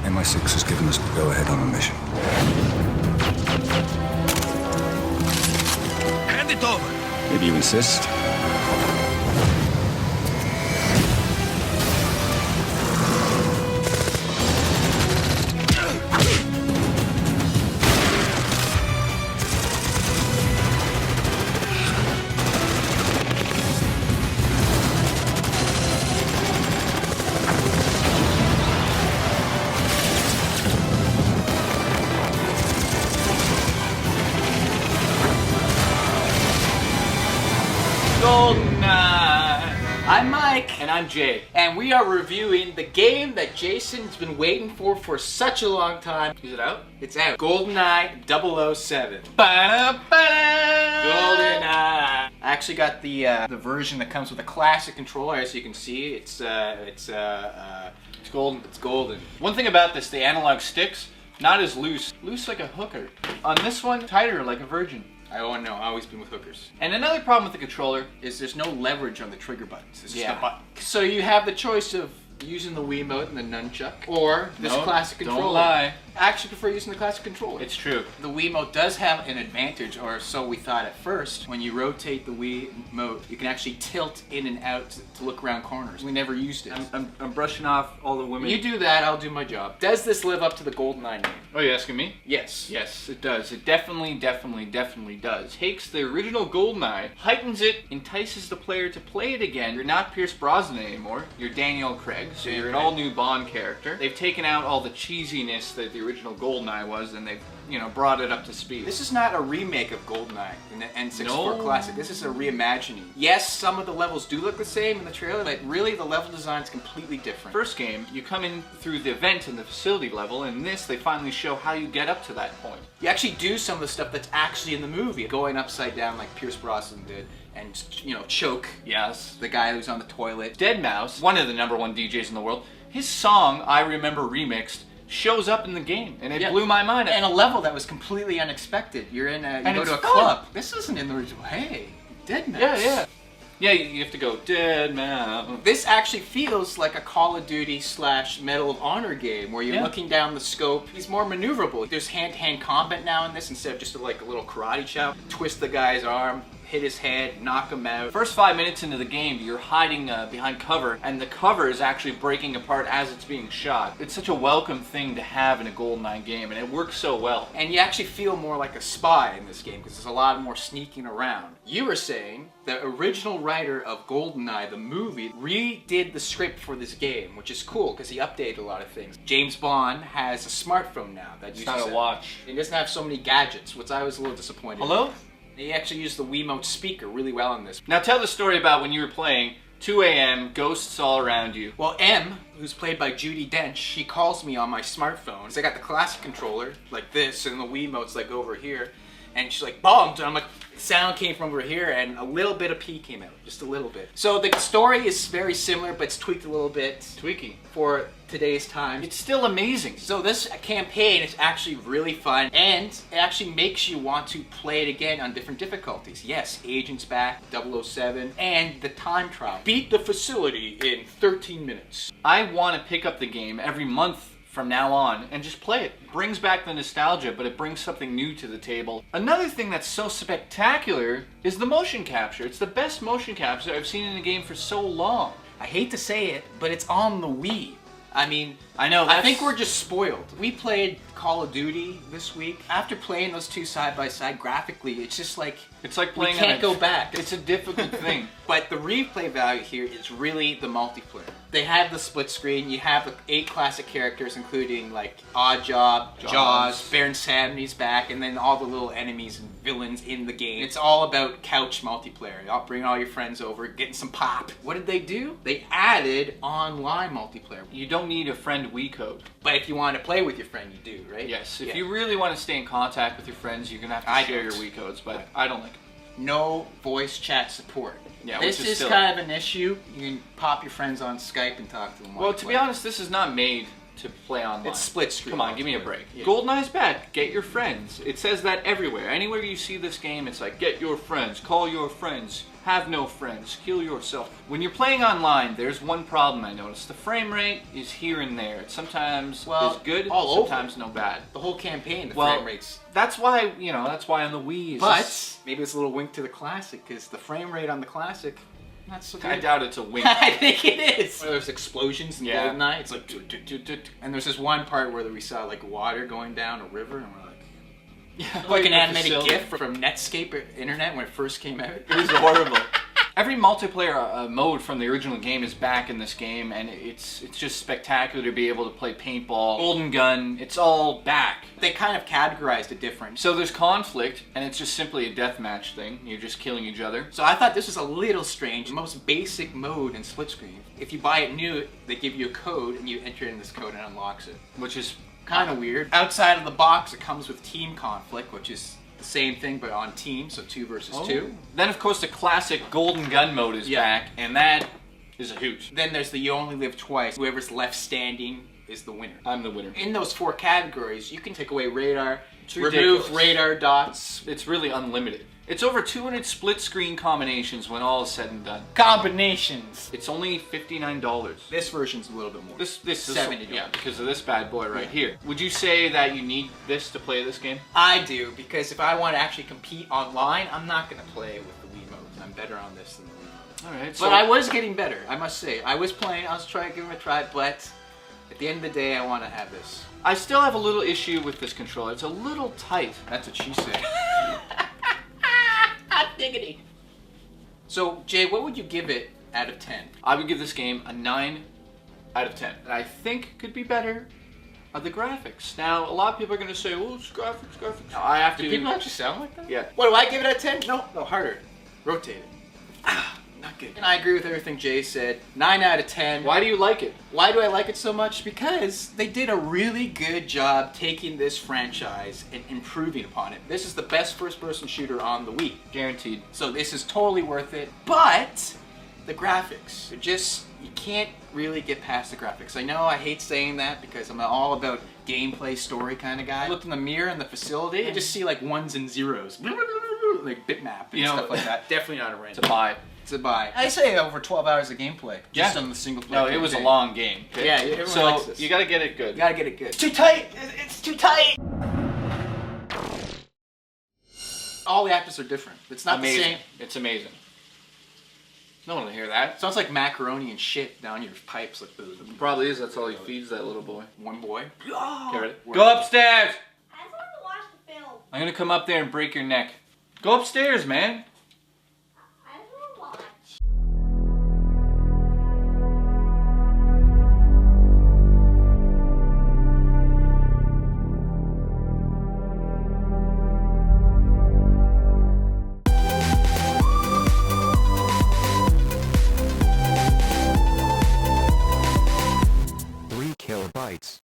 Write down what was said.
MI6 has given us the go-ahead on a mission. Hand it over. If you insist. Goldeneye! I'm Mike. And I'm Jay. And we are reviewing the game that Jason's been waiting for such a long time. Is it out? It's out. Goldeneye 007. Ba-da-ba-da! Goldeneye! I actually got the version that comes with a classic controller. As you can see, it's golden. It's golden. One thing about this, the analog sticks, not as loose. Loose like a hooker. On this one, tighter like a virgin. I don't know, I've always been with hookers. And another problem with the controller is there's no leverage on the trigger buttons. It's just a button. So you have the choice of using the Wiimote and the nunchuck, or this classic controller. Don't lie. I actually prefer using the classic controller. It's true. The Wiimote does have an advantage, or so we thought at first. When you rotate the Wiimote, you can actually tilt in and out to look around corners. We never used it. I'm brushing off all the women. You do that, I'll do my job. Does this live up to the Goldeneye name? Oh, you asking me? Yes. Yes, it does. It definitely does. Takes the original Goldeneye, heightens it, entices the player to play it again. You're not Pierce Brosnan anymore. You're Daniel Craig. So you're an all-new Bond character. They've taken out all the cheesiness that the original Goldeneye was, and they've, brought it up to speed. This is not a remake of Goldeneye in the N64 Classic. This is a reimagining. Yes, some of the levels do look the same in the trailer, but really the level design is completely different. First game, you come in through the vent in the facility level, and in this, they finally show how you get up to that point. You actually do some of the stuff that's actually in the movie, going upside down like Pierce Brosnan did. And, choke. Yes. The guy who's on the toilet. Deadmau5, one of the #1 DJs in the world, his song, I Remember Remixed, shows up in the game, and it blew my mind. And a level that was completely unexpected. You're in you go to a club. This isn't in the original. Hey, Deadmau5. Yeah. Yeah, you have to go, Deadmau5. This actually feels like a Call of Duty / Medal of Honor game where you're looking down the scope. He's more maneuverable. There's hand-to-hand combat now in this instead of just like a little karate chop. Twist the guy's arm, hit his head, knock him out. First 5 minutes into the game, you're hiding behind cover, and the cover is actually breaking apart as it's being shot. It's such a welcome thing to have in a Goldeneye game, and it works so well. And you actually feel more like a spy in this game because there's a lot more sneaking around. You were saying the original writer of Goldeneye, the movie, redid the script for this game, which is cool because he updated a lot of things. James Bond has a smartphone now that uses a watch. It doesn't have so many gadgets, which I was a little disappointed. Hello? They actually used the Wiimote speaker really well in this. Now tell the story about when you were playing, 2 a.m., ghosts all around you. Well, M, who's played by Judi Dench, she calls me on my smartphone. So I got the classic controller, like this, and the Wiimote's like over here. And she's like, bombed, and I'm like, sound came from over here, and a little bit of pee came out, just a little bit. So the story is very similar, but it's tweaked a little bit. Tweaky. For today's time. It's still amazing. So this campaign is actually really fun, and it actually makes you want to play it again on different difficulties. Yes, Agent's back, 007, and the time trial. Beat the facility in 13 minutes. I want to pick up the game every month from now on and just play it. Brings back the nostalgia, but it brings something new to the table. Another thing that's so spectacular is the motion capture. It's the best motion capture I've seen in a game for so long. I hate to say it, but it's on the Wii. I mean, I know. I think we're just spoiled. We played Call of Duty this week. After playing those two side by side graphically, it's just like it's like playing. We can't go back. It's a difficult thing. But the replay value here is really the multiplayer. They have the split screen. You have the 8 classic characters, including like Oddjob, Jaws, Baron Samney's back, and then all the little enemies and villains in the game. It's all about couch multiplayer. Y'all bring all your friends over, getting some pop. What did they do? They added online multiplayer. You don't need a friend Wii code. But if you want to play with your friend, you do, right? Yes. If you really want to stay in contact with your friends, you're going to have to share your Wii codes, but I don't like it. No voice chat support. Yeah, this is kind of an issue. You can pop your friends on Skype and talk to them. Well, to be honest, this is not made to play online. It's split screen. Come on, give me a break. Yeah. GoldenEye's bad. Get your friends. It says that everywhere. Anywhere you see this game, it's like, get your friends, call your friends, have no friends, kill yourself. When you're playing online, there's one problem I noticed. The frame rate is here and there. It sometimes is good, sometimes no bad. The whole campaign, the frame rates. That's why, that's why on the Wii is But maybe it's a little wink to the classic, because the frame rate on the classic, not so good. I doubt it's a wink. I think it is. Where there's explosions in Yeah. GoldenEye, it's like, and there's this one part where we saw like water going down a river, and we're like, like an animated GIF from Netscape internet when it first came out. It was horrible. Every multiplayer mode from the original game is back in this game, and it's just spectacular to be able to play paintball, golden gun. It's all back. They kind of categorized it different. So there's conflict, and it's just simply a deathmatch thing. You're just killing each other. So I thought this was a little strange. The most basic mode in split screen. If you buy it new, they give you a code, and you enter in this code and it unlocks it. Which is Kind of weird. Outside of the box, it comes with team conflict, which is the same thing but on team, so 2 versus 2. Then of course the classic golden gun mode is back, and that is a hoot. Then there's the you only live twice. Whoever's left standing is the winner. I'm the winner. In those 4 categories, you can take away radar, ridiculous. remove radar dots. It's really unlimited. It's over 200 split screen combinations when all is said and done. Combinations. It's only $59. This version's a little bit more. This $70. Yeah, because of this bad boy right here. Would you say that you need this to play this game? I do, because if I want to actually compete online, I'm not going to play with the Wii modes. I'm better on this than the Wii mode. All right. But I was getting better, I must say. I was playing, I was trying to give it a try, but at the end of the day, I want to have this. I still have a little issue with this controller. It's a little tight. That's what she said. Diggity. So, Jay, what would you give it out of 10? I would give this game a 9 out of 10. And I think could be better are the graphics. Now, a lot of people are going to say, well, it's graphics. Now, I have to... Do people actually sound like that? Yeah. What, do I give it a 10? No, harder. Rotate it. Not good. And I agree with everything Jay said. 9 out of 10. Why do you like it? Why do I like it so much? Because they did a really good job taking this franchise and improving upon it. This is the best first-person shooter on the Wii. Guaranteed. So this is totally worth it. But the graphics, you can't really get past the graphics. I know I hate saying that because I'm all about gameplay story kind of guy. I looked in the mirror in the facility, I just see like 1s and 0s. Like bitmap and stuff like that. Definitely not a rent. To buy. To buy. I say over 12 hours of gameplay. Just on the single player. No, it was a long game. Okay? Yeah, everyone so likes this. You gotta get it good. You gotta get it good. It's too tight! It's too tight! All the actors are different. It's not amazing. the same. It's amazing. No one will hear that. Sounds like macaroni and shit down your pipes. Like Probably is. That's all he feeds that little boy. One boy. Okay, ready? Go upstairs! I just wanted to watch the film. I'm gonna come up there and break your neck. Go upstairs, man. I just want to watch. Kilobytes.